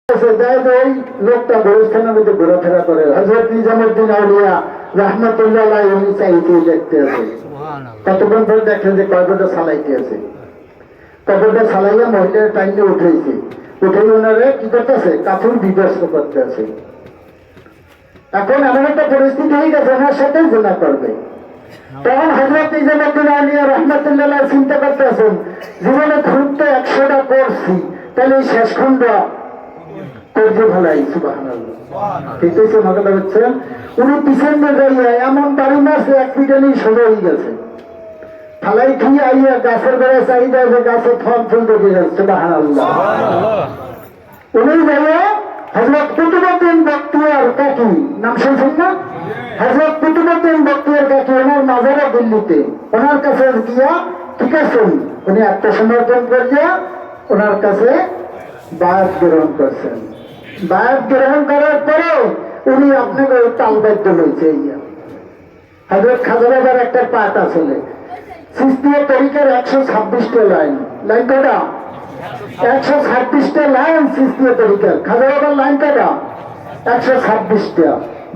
ওই লোকটা গোরস্থানের মধ্যে ঘোরাফেরা করে হযরত নিজামুদ্দিন আউলিয়া রাহমাতুল্লাহ আলাইহি উনি চাইতে দেখতে আছে। কতক্ষণ পরে দেখলেন যে কয়টা সালাইতে আছে, কয়টা সালাইয়া মহিলার টাইমে উঠেছে, উঠেই ওনারে কি করতেছে, কাপড় বিবস্ত্র করতে আছে। এখন এমন একটা পরিস্থিতি হয়ে গেছে ওনার সাথে জিনা করবে। তখন হযরত নিজামুদ্দিন আউলিয়া রাহমাতুল্লাহ আলাইহি চিন্তা করতেছেন, জীবনে খুব তো 100টা করছি, তাহলে এই শেষ খন্ড উনি পিছন যাইয়া এমন বাড়ি মারছে এক পিটানি সোজা হয়ে গেছে। থালাই খেয়ে আইয়া গাছের বেড়ায় চাহিদা যে গাছে ফল ফুল দেখে যাচ্ছে। উনি যাইয়া হযরত কুতুবউদ্দিন বখতিয়ার কাকি নাম শুনছেন না? হযরত কুতুবউদ্দিন বখতিয়ার কাকি ওনার মাজারে দিল্লিতে, ওনার কাছে গিয়া ঠিক আছে উনি আত্মসমর্পণ করিয়া ওনার কাছে বায়াত গ্রহণ করছেন। বায়াত গ্রহণ করার পরে উনি আপনাকে ওই তালবাদ্য লইছে। হযরত খাজা বাবার একটা পাঠ আসলে সিস্তিয়া তরিকার 126টা লাইন, লাইন কটা? 126টা লাইন সিস্তিয়া তরিকার। খাজা বাবার লাইন কটা? 126টা।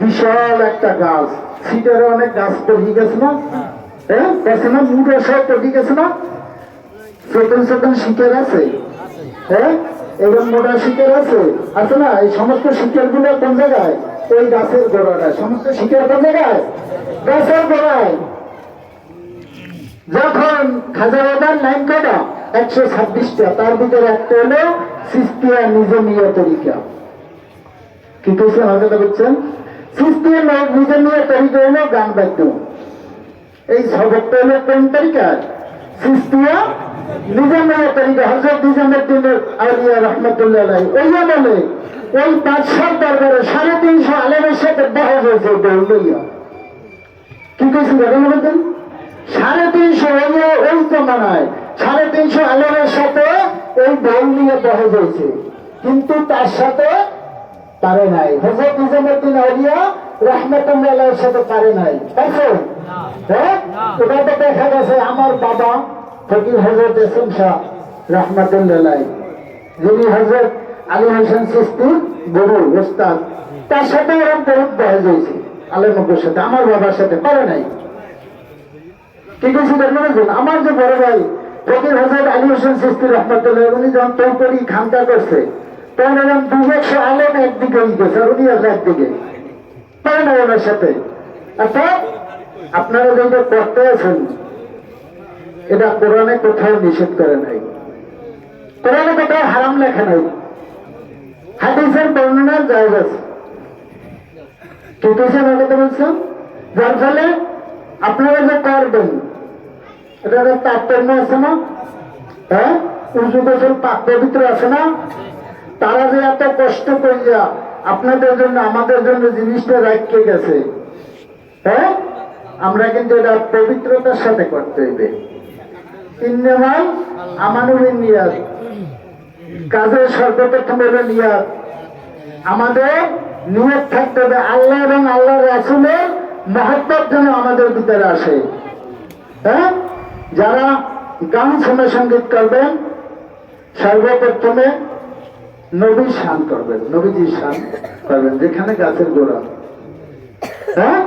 বিশাল একটা গাছ, সিটারে অনেক গাছ তৈরি গেছে না? হ্যাঁ গেছে না? মুড়ে সব তৈরি গেছে না? চেতন চেতন শিকার আছে, হ্যাঁ এবং মোটা শিকার আছে, আছে না? এই সমস্ত শিকার গুলো কোন জায়গায়? ওই গাছের গোড়ায়। সমস্ত শিকার কোন জায়গায়? গাছের গোড়ায়। যখন খাজা বাবার লাইন কটা? 126টা, তার ভিতরে একটা হলো সিস্তিয়া নিজামিয়া তরিকা। কি কইছে আমাকে বুঝছেন? সিস্তিয়া নিজামিয়া তরিকা হলো গান বাদ্য। এই সবকটা হলো কোন তরিকার? সিস্তিয়া নিজামিয়া তরিকা। হযরত নিজামুদ্দিন আউলিয়া রাহমাতুল্লাহ আলাইহি ওই আমলে ওই বাদশাহ দরবারে 350 আলেমের সাথে বহস হয়েছে বললইয়া। কি কইছে জানেন বলতেন? 350 ওই জমানায় 350 আলেমের সাথে এই বল নিয়ে বহস হয়েছে, কিন্তু তার সাথে পারে নাই। হযরত নিজামুদ্দিন আউলিয়া রাহমাতুল্লাহ আলাইহির সাথে পারে নাই। পারছে? হ্যাঁ, এটা তো দেখা গেছে আমার বাবা ফকির হযরত এসএম শাহ রাহমাতুল্লাহ আলাইহি, যিনি হযরত আলী হোসেন চিশতির গুরু ওস্তাদ, তার সাথে এরকম বহুত বহস হয়েছে আলেমদের সাথে, আমার বাবার সাথে পারে নাই। কি কইছি দেখবেন? আমার যে বড় ভাই ফকির হযরত আলী হোসেন চিশতি রাহমাতুল্লাহ, উনি যখন তৌকরি খানকা করছে তখন এরকম 200 আলেম একদিকে গেছে আর উনি একদিকে, পারে নাই ওনার সাথে। অর্থাৎ আপনারা যেটা করতে আছেন এটা কোরআনে কোথাও নিষেধ করে নাই, কোরআনে কোথাও হারাম লেখা নাই, হাদিসের বর্ণনা জায়েজ আছে। কি কইছে আমাকে বলছেন? যার ফলে আপনারা যে করবেন এটা তাৎপর্য আছে না? হ্যাঁ, উজু গোসল পাক পবিত্র আছে না? তারা যে এত কষ্ট করিয়া আপনাদের জন্য আমাদের জন্য জিনিসটা রাখতে গেছে, হ্যাঁ আমরা কিন্তু এটা পবিত্রতার সাথে করতে হইবে। ইন্নামাল আমানু বিন্নিয়াত, কাজের সর্বপ্রথম হলো নিয়াত। আমাদের নিয়ত থাকতে হবে আল্লাহ এবং আল্লাহর রাসূলের মহব্বত যেন আমাদের ভিতরে আসে। হ্যাঁ, যারা গান শুনে সঙ্গীত করবেন সর্বপ্রথমে নবীর শান করবেন, নবীজির শান করবেন, যেখানে গাছের গোড়া। হ্যাঁ,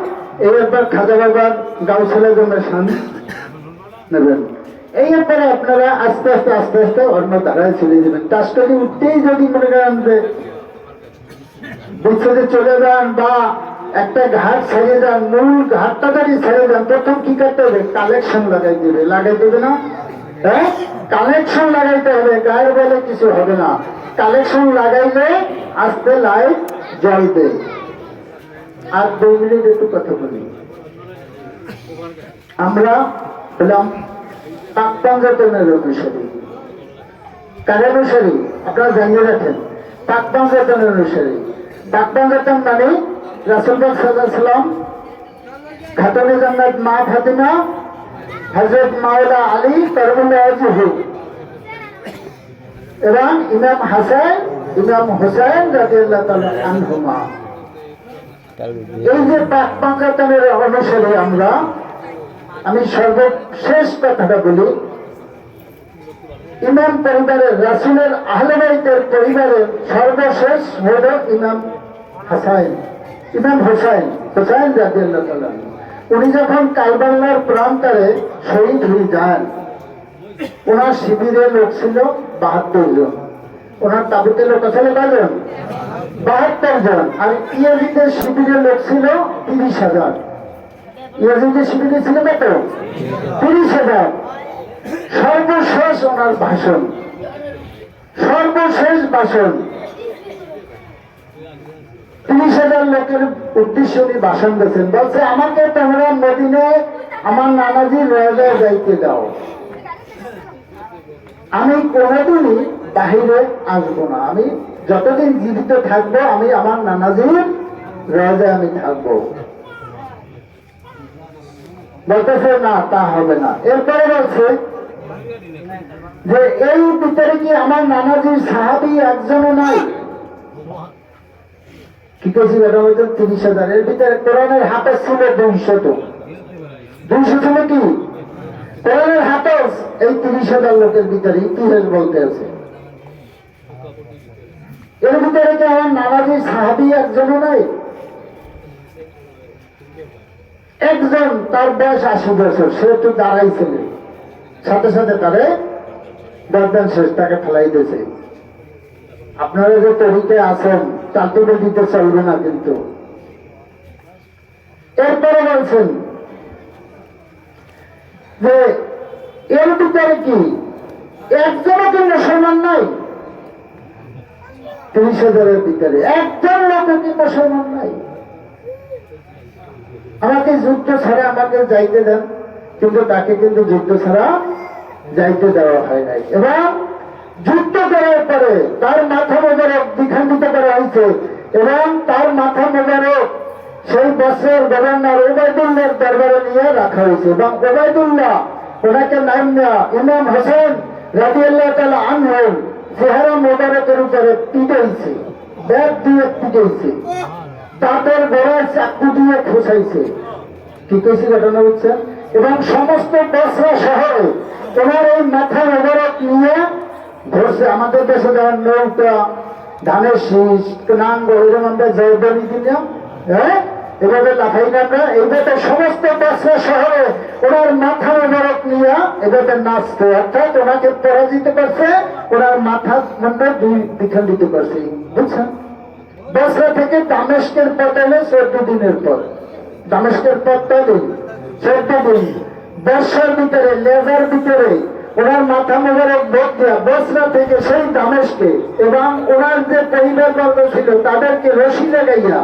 এই একবার খাজা বাবার গাউসুল আজমের শান নেবেন। এই ব্যাপারে আপনারা আস্তে আস্তে আস্তে আস্তে অন্য ধারায় চলে যাবেন। টাস্টালি উঠতেই যদি মনে করেন যে বিচ্ছেদে চলে যান বা একটা ঘাট ছেড়ে যান, মূল ঘাটটা যদি ছেড়ে যান, প্রথম কি করতে হবে? কালেকশন লাগাই দেবে না? হ্যাঁ, কালেকশন লাগাইতে হবে, গায়ের বলে কিছু হবে না। কালেকশন লাগাইলে আস্তে লাইট জ্বলবে। আর 2 মিনিট একটু কথা বলি। আমরা হলাম পাক পাঞ্জাতনের অনুসারী। কার অনুসারী? আপনারা জানিয়ে রাখেন, পাক পাঞ্জাতনের অনুসারী। পাক পাঞ্জাতন মানে রাসূল পাক সাল্লাল্লাহু আলাইহি ওয়াসাল্লাম, খাতুনে জান্নাত মা ফাতিমা, হযরত মাওলা আলী কারামাল্লাহু ওয়াজহু এবং ইমাম হাসান ইমাম হুসাইন রাদিয়াল্লাহু তাআলা আনহুমা। এই যে পাক পাঞ্জাতনের অনুসারী আমরা, আমি সর্বশেষ কথাটা বলি, ইমাম পরিবারের রাসূলের আহলে বাইতের পরিবারের সর্বশেষ হলো ইমাম হাসান, ইমাম হুসাইন রাদিয়াল্লাহু তাআলা। উনি যখন কারবালার প্রান্তরে শহীদ হয়ে যান, ওনার শিবিরে লোক ছিল ৭২ জন, ওনার তাবুতে লোক আসলে কয়জন? ৭২ জন। আর ইয়াজিদের শিবিরে লোক ছিল ৩০,০০০। ইয়াজিদের শিবিরে ছিল কত? ৩০,০০০। সর্বশেষ ওনার ভাষণ, সর্বশেষ ভাষণ ৩০,০০০ লোকের উদ্দেশ্যে উনি ভাষণ দিয়েছেন। বলছে, আমাকে তোমরা মদিনায় আমার নানাজি রওজায় যাইতে দাও, আমি কোনোদিনই বাহিরে আসবো না, আমি যতদিন জীবিত থাকবো আমি আমার নানাজির রওজায় আমি থাকবো। বলতেছে না, তা হবে না। এরপরে বলছে যে এই ভিতরে কি আমার নানাজির সাহাবী একজনও নাই? কি করছি বেটা? ৩০,০০০। এর ভিতরে কোরআনের হাফেজ ছিল ২০০ ছিল কি? কোরআনের হাফেজ এই ৩০,০০০ লোকের ভিতরে ইতিহাস বলতে আছে। এর ভিতরে কি আমার নানাজির সাহাবী একজনও নাই? একজন, তার বয়স ৮০ বছর, সে একটু দাঁড়াইছিল, সাথে সাথে তারে গর্দান শেষ, তাকে ফেলাই দিয়েছে। আপনারা যে তরিকে আছেন তালতুলে দিতে চলবে না কিন্তু। এরপরে বলছেন যে এর ভিতরে কি একজনও কি মুসলমান নাই? ৩০,০০০-এর ভিতরে একজন লোক কি মুসলমান নাই? আমাকে যুদ্ধ ছাড়া আমাকে যাইতে দেন, কিন্তু তাকে কিন্তু যুদ্ধ ছাড়া যাইতে দেওয়া হয় নাই। এবং যুদ্ধ করার পরে তার মাথা মোবারক দ্বিখণ্ডিত করা হয়েছে এবং তার মাথা মোবারক সেই বছর গভর্নর ওবায়দুল্লাহর দরবারে নিয়ে রাখা হয়েছে। এবং ওবায়দুল্লাহ ওনাকে নাম নেওয়া ইমাম হোসেন রাদিয়াল্লাহু তাআলা আনহু চেহারা মোবারকের উপরে পিটাইছে, ব্যাগ দিয়ে পিটাইছে, দাঁতের গোড়ায় চাকু দিয়ে খোঁচাইছে। কি কইছি ঘটনা বুঝছেন? এবং সমস্ত বসরা শহরে ওনার এই মাথা মোবারক নিয়ে ধরছে। আমাদের দেশে যেমন নৌকা, ধানের শীষ, নাঙ্গ, এরকম আমরা জয়দানি দিলাম, হ্যাঁ, এভাবে লাফাই না আমরা। এইভাবে সমস্ত বসরা শহরে ওনার মাথা মোবারক নিয়ে এভাবে নাচতে, অর্থাৎ ওনাকে পরাজিত করছে, ওনার মাথা মন্ডল দ্বিখণ্ডিত করছে। বুঝছেন? বসরা থেকে দামেস্কের পথ এলে 14 দিনের পর, দামেস্কের পথ দিন 14 দিন, বর্ষার ভিতরে লেজার ভিতরে ওনার মাথা মোবারক ভোট দেওয়া বসরা থেকে সেই দামেস্কে, এবং ওনার যে পরিবার বর্গ ছিল তাদেরকে রশি লাগাইয়া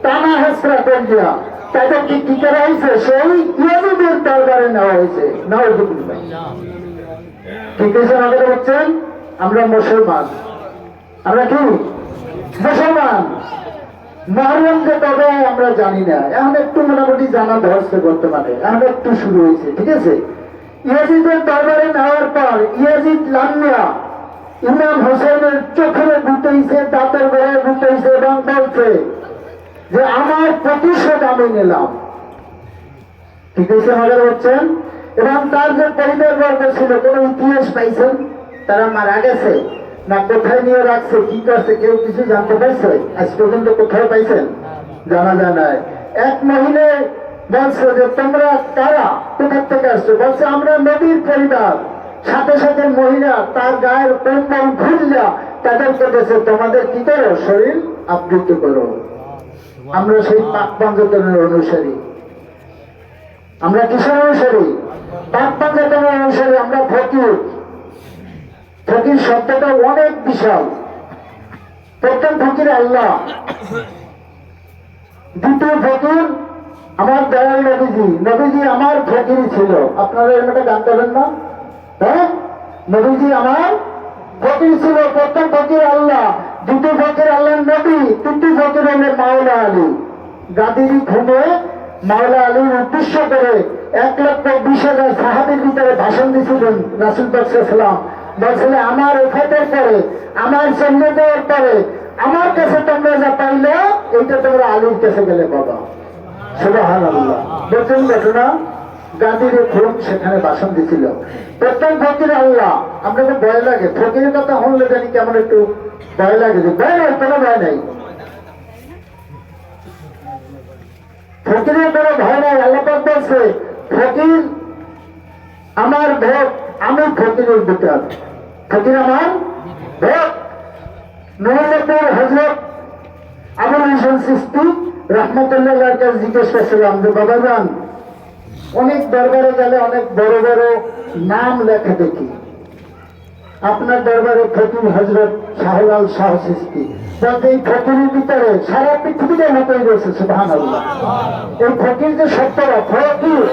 টানা হেসরা করিয়া তাদেরকে কি করা হয়েছে? সেই ইয়াজিদের দরবারে নেওয়া হয়েছে। নাউযুবিল্লাহ। ঠিক আছে, আমাদের বলছেন আমরা মুসলমান, আমরা কি মুসলমান। মহরম যে কবে আমরা জানি না, এখন একটু মোটামুটি জানা ধরছে বর্তমানে, এখন একটু শুরু হয়েছে। ঠিক আছে, ইয়াজিদের দরবারে নেওয়ার পর ইয়াজিদ লামিয়া ইমাম হোসেনের চোখে গুটাইছে, দাঁতের গোড়ায় গুটাইছে এবং বলছে যে আমার প্রতিশোধ আমি নিলাম। ঠিক আছে, আমাদের হচ্ছেন। এবং তার যে পরিবার বর্গ ছিল, কোন ইতিহাস পাইছেন? তারা মারা গেছে না কোথায় নিয়ে রাখছে, কি করছে, কেউ কিছু জানতে পারছে? আজ পর্যন্ত কোথায় পাইছেন? জানা যায় নাই। এক মহিলা বলছে যে তোমরা কারা, কোথার থেকে আসছো? বলছে আমরা নবীর পরিবার। সাথে সাথে মহিলা তার গায়ের কম্বল খুললা তাদেরকে বলছে তোমাদের কি করো, শরীর আবৃত করো। আমরা সেই পাক পাঞ্জাতনের অনুসারী। আমরা কিসের অনুসারী? পাক পাঞ্জাতনের অনুসারী। আমরা ফকির। ফকির শব্দটা অনেক বিশাল। প্রথম ফকির আল্লাহ, দ্বিতীয় ফকির আমার দয়াল নবীজি। নবীজি আমার ফকির ছিল। আপনারা এর মধ্যে জানতে পারেন না? হ্যাঁ, নবীজি আমার ফকির ছিল। প্রথম ফকির আল্লাহ, দ্বিতীয় ফকির আল্লাহ নবী, তৃতীয় ফকির হল মাওলা আলী। গাদির ঘুমে মাওলা আলীর উদ্দেশ্য করে 1,20,000 সাহাবীর ভিতরে ভাষণ দিয়েছিলেন রাসূল পাক সাল্লাল্লাহু আলাইহি ওয়াসাল্লাম। বলছিলেন আমার ওফাতের পরে, আমার চলে যাওয়ার পরে আমার কাছে তোমরা যা পাইলে এইটা তোমরা আলীর কাছে গেলে পাবা। সুবহানাল্লাহ। বলছেন ঘটনা গাদিরে খুন সেখানে বাসন দিছিল। প্রত্যেক ফকির আল্লাহ, আপনাকে ভয় লাগে ফকিরের কথা শুনলে জানি কেমন একটু ভয় লাগে, যে ভয় নাই, কোনো ভয় নাই, ফকিরের কোনো ভয় নাই। আল্লাহ পাক বলছে ফকির আমার ভোট, আমি ফকিরের ভিতর, ফকির আমার ভোট। নবীর হযরত আবুল হাসান চিশতি রাহমাতুল্লাহর কাছে জিজ্ঞেস করছিলাম যে বাবা যান, অনেক দরবারে গেলে অনেক বড় বড় নাম লেখা দেখি, আপনার দরবারে ফকির হযরত শাহলাল শাহ চিশতি, বলতে এই ফকিরের ভিতরে সারা পৃথিবীটা লুকিয়ে রয়েছে। সুবহানাল্লাহ, এই ফকির যে শব্দটা ফকির,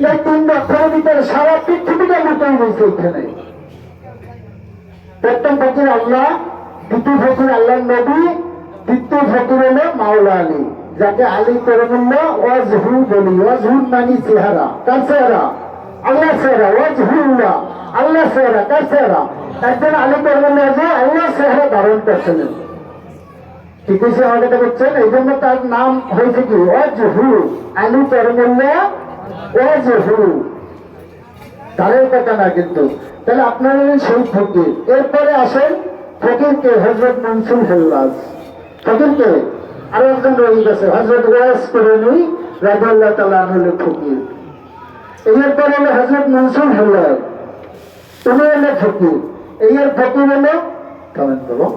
এই তিন অক্ষরের ভিতরে সারা পৃথিবীটা লুকিয়ে রয়েছে এখানে। প্রথম ফকির আল্লাহ, দ্বিতীয় ফকির আল্লাহর নবী, তৃতীয় ফকির হলো মাওলা আলী, যাকে আলী করমুল্লা ওয়াজহু বলি। ওয়াজহু মানে চেহারা, কার চেহারা? আল্লাহ চেহারা। ওয়াজহুল্লাহ, আল্লাহ চেহারা, কার চেহারা? একজন আলী করমুল্লাহ যে আল্লাহ চেহারা ধারণ করছিলেন। ঠিক আছে, আমাকে এটা বলছেন, এই জন্য তার নাম হয়েছে কি ওয়াজহু, আলী করমুল্লাহ ওয়াজহু, তারের কথা না কিন্তু। তাহলে আপনারা সেই ফকির। এরপরে আসেন ফকিরকে হযরত মনসুর হেল্লাজ, ফকিরকে আরো একজন রয়ে গেছে হযরত ওয়াইস করণী রাদিয়াল্লাহু তাআলা আনহু ফকির। এরপরে হলো হযরত মনসুর হেল্লাজ, উনি হলো ফকির। এর ফকির হলো কেমন বলো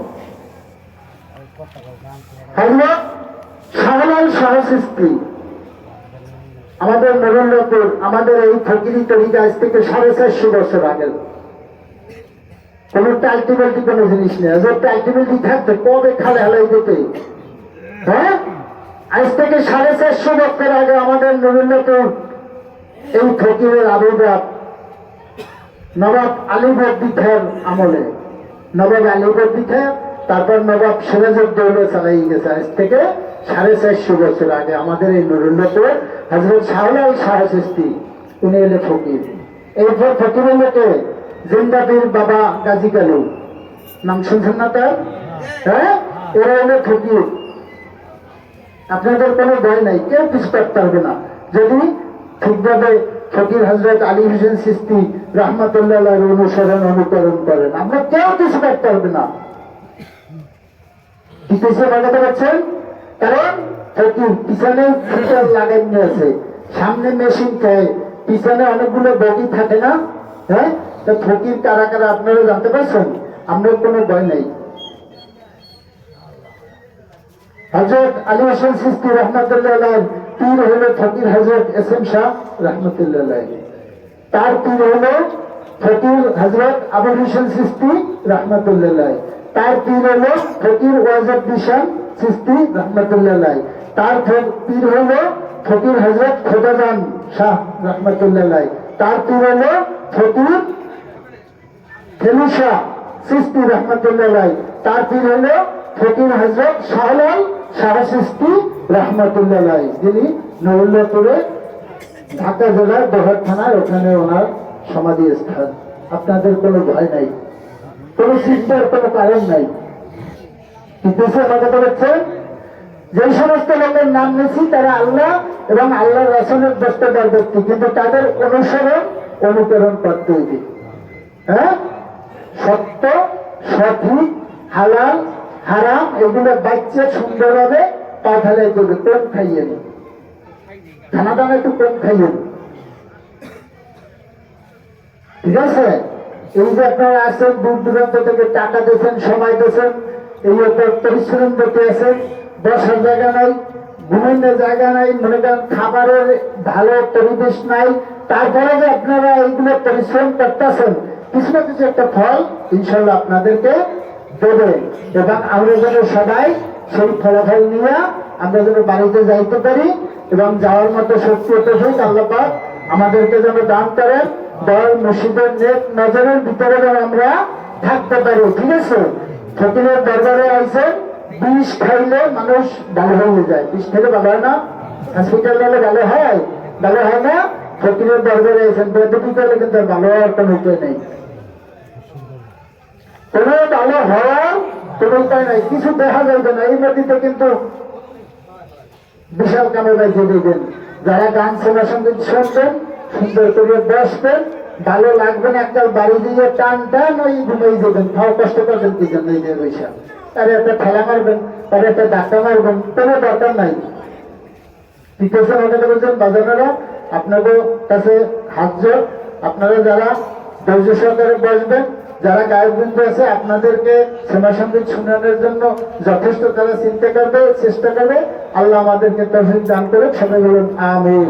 হযরত শাহলাল শাহ চিশতি। আমাদের নরেন্দ্রপুর, আমাদের এই ফকিরি তরিকা আজ থেকে 450 বছর আগে। কোন টাইটিবেলটি কোন জিনিস নেই, টাইটিবেলটি থাকতে কবে খালে হালাই দিতে। হ্যাঁ, আজ থেকে 450 বছর আগে আমাদের নরেন্দ্রপুর এই ফকিরের আবির্ভাব নবাব আলীবর্দী খাঁর আমলে। নবাব আলীবর্দী খাঁ, তারপর নবাব সিরাজউদ্দৌলা চালাই গেছে। আজ থেকে 450 বছর আগে আমাদের এই নরেন্দ্রপুর হযরত শাহলাল শাহ চিশতি, উনি এলে ফকির। এরপর ফকির লোকে জিন্দাবির বাবা গাজী কালু, নাম শুনছেন না তার? হ্যাঁ, এরা এলে ফকির। আপনাদের কোনো ভয় নাই, কেউ কিছু করতে পারবে না যদি ঠিকভাবে ফকির হযরত আলী হোসেন চিশতি রাহমাতুল্লাহ অনুসরণ অনুকরণ করেন। আমরা কেউ কিছু করতে পারবে না। কি কিছু লাগাতে পারছেন? কারণ ফকির পিছনে ফিটার লাগানো আছে, সামনে মেশিন খায়, পিছনে অনেকগুলো বগি থাকে না? হ্যাঁ, তো ফকির কারা কারা আপনারা জানতে পারছেন? আমরা কোনো ভয় নেই। হযরত আলী হোসেন চিশতি রাহমাতুল্লাহ পীর হলো ফকির হযরত এস এম শাহ রাহমাতুল্লাহ, তার পীর হলো ফকির হযরত আবুল হোসেন চিশতি রাহমাতুল্লাহ, তার পীর হলো ফকির ওয়াজুদ্দিন শাহ চিশতি রাহমাতুল্লাহ, তার পীর হলো ফকির হযরত খোদাজান শাহ রাহমাতুল্লাহ, তার পীর হলো ফকির ফেলু শাহ চিশতি রাহমাতুল্লাহ, তার পীর হলো ফকির হযরত শাহলাল শাহ চিশতি রাহমাতুল্লাহ, যিনি নরেন্দ্রপুরে ঢাকা জেলার বহর থানার ওখানে ওনার সমাধি স্থান। আপনাদের কোনো ভয় নাই, কোনো চিন্তার কোনো কারণ নাই। কিন্তু কথা বলেছেন, যে সমস্ত লোকের নাম নিয়েছি তারা আল্লাহ এবং আল্লাহ রাসূলের দস্তদার ব্যক্তি, কিন্তু তাদের অনুসরণ অনুকরণ করতে হবে। হ্যাঁ, সত্য, সঠিক, হালাল, হারাম এগুলো বাচ্চা সুন্দরভাবে পা ফেলাই দেবে। কম খাইয়েন, খানা দানা একটু কম খাইয়েন, ঠিক আছে? এই যে আপনারা আসেন দূর দূরান্ত থেকে, টাকা দিয়েছেন, সময় দিয়েছেন, এই পরিশ্রম করতে আছেন, বসার জায়গা নাই, ঘুমের জায়গা নাই, মনে করেন খাবারের ভালো পরিবেশ নাই, তারপরে যে আপনারা এইগুলো পরিশ্রম করতেছেন, কিছু না কিছু একটা ফল ইনশাল্লাহ আপনাদেরকে দেবে। এবং আমরা যেন সবাই সেই ফলাফল নিয়ে আমরা যেন বাড়িতে যাইতে পারি এবং যাওয়ার মতো শক্তি তৌফিক আল্লাহ পাক আমাদেরকে যেন দান করেন। দল মসজিদের নেক নজরের ভিতরে যেন আমরা থাকতে পারি, ঠিক আছে? ফকিরের দরবারে আইসে বিষ খাইলে মানুষ ভালো হয়ে যায়। বিষ খেলে ভালো হয় না? হসপিটাল গেলে ভালো হয়? ভালো হয় না? ফকিরের দরবারে আইসেন, বেদবি করলে কিন্তু ভালো হওয়ার কোনো উপায় নেই। কোনো ভালো হওয়ার কোনো উপায় নাই, কিছু দেখা যাবে না। এই নদীতে কিন্তু বিশাল কামে বাইকে দিবেন, যারা গান শোনা সঙ্গীত শুনবেন সুন্দর করে বসবেন, ভালো লাগবে না একটা বাড়ি দিয়ে টান টান ওই ঘুমিয়ে যাবেন, খাওয়া কষ্ট করবেন কি জন্য এই যে বৈশাখ, তারে একটা ঠেলা মারবেন, তারে একটা ধাক্কা মারবেন, কোনো দরকার নাই। ঠিক আছে, আমাকে বলছেন বাজানেরা, আপনাদের কাছে হাত জোর, আপনারা যারা ধৈর্য সহকারে বসবেন, যারা গায়ক বৃন্দ আছে আপনাদেরকে সেনা সঙ্গীত শোনানোর জন্য যথেষ্ট তারা চিন্তা করবে, চেষ্টা করবে। আল্লাহ আমাদেরকে তৌফিক দান করে, সবাই বলুন আমিন।